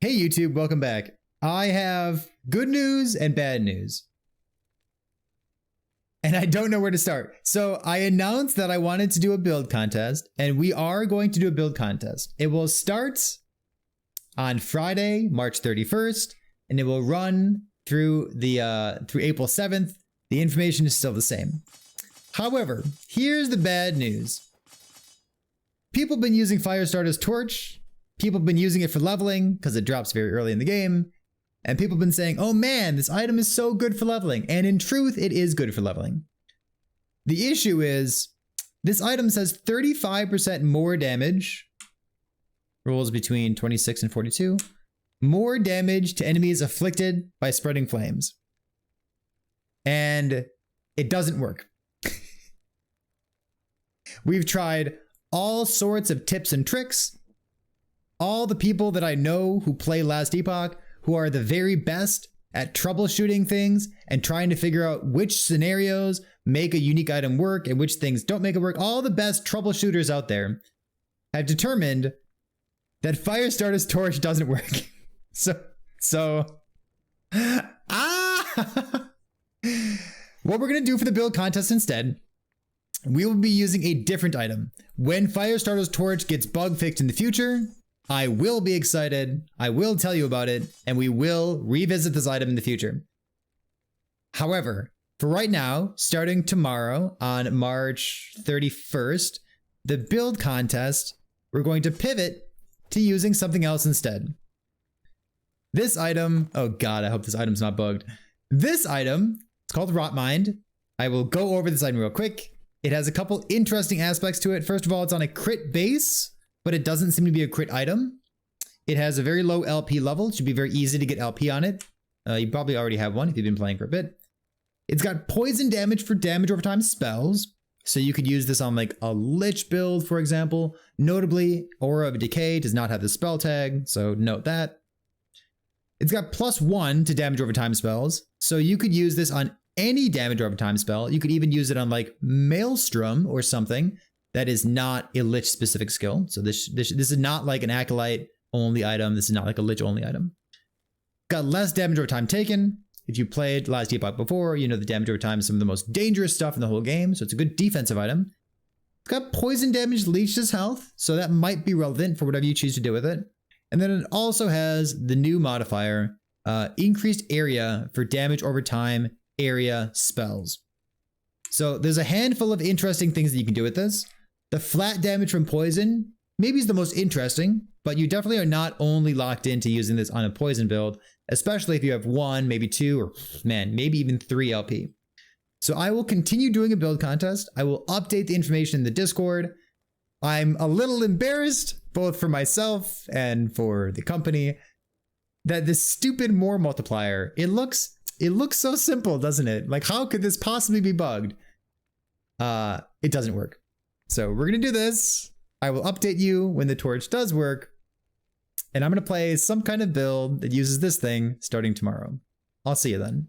Hey YouTube, welcome back. I have good news and bad news. And I don't know where to start. So I announced that I wanted to do a build contest, and we are going to do a build contest. It will start on Friday, March 31st, and it will run through April 7th. The information is still the same. However, here's the bad news. People have been using Firestarter's torch. People have been using it for leveling because it drops very early in the game. And people have been saying, oh man, this item is so good for leveling. And in truth, it is good for leveling. The issue is this item says 35% more damage. Rolls between 26 and 42. More damage to enemies afflicted by spreading flames. And it doesn't work. We've tried all sorts of tips and tricks. All the people that I know who play Last Epoch, who are the very best at troubleshooting things and trying to figure out which scenarios make a unique item work and which things don't make it work. All the best troubleshooters out there have determined that Firestarter's torch doesn't work. What we're gonna do for the build contest instead, we will be using a different item. When Firestarter's torch gets bug fixed in the future, I will be excited, I will tell you about it, and we will revisit this item in the future. However, for right now, starting tomorrow on March 31st, the build contest, we're going to pivot to using something else instead. This item, oh god, I hope this item's not bugged. This item, it's called Rotmind. I will go over this item real quick. It has a couple interesting aspects to it. First of all, it's on a crit base, but it doesn't seem to be a crit item. It has a very low LP level. It should be very easy to get LP on it. You probably already have one if you've been playing for a bit. It's got poison damage for damage over time spells. So you could use this on like a Lich build, for example. Notably, Aura of Decay does not have the spell tag, so note that. It's got +1 to damage over time spells. So you could use this on any damage over time spell. You could even use it on like Maelstrom or something. That is not a Lich specific skill. So this is not like an Acolyte only item. This is not like a Lich only item. Got less damage over time taken. If you played Last Epoch before, you know the damage over time is some of the most dangerous stuff in the whole game. So it's a good defensive item. It's got poison damage leeches health. So that might be relevant for whatever you choose to do with it. And then it also has the new modifier, increased area for damage over time area spells. So there's a handful of interesting things that you can do with this. The flat damage from poison maybe is the most interesting, but you definitely are not only locked into using this on a poison build, especially if you have 1, maybe 2, or man, maybe even 3 LP. So I will continue doing a build contest. I will update the information in the Discord. I'm a little embarrassed, both for myself and for the company, that this stupid More Multiplier, it looks so simple, doesn't it? Like, how could this possibly be bugged? It doesn't work. So we're gonna do this. I will update you when the torch does work. And I'm gonna play some kind of build that uses this thing starting tomorrow. I'll see you then.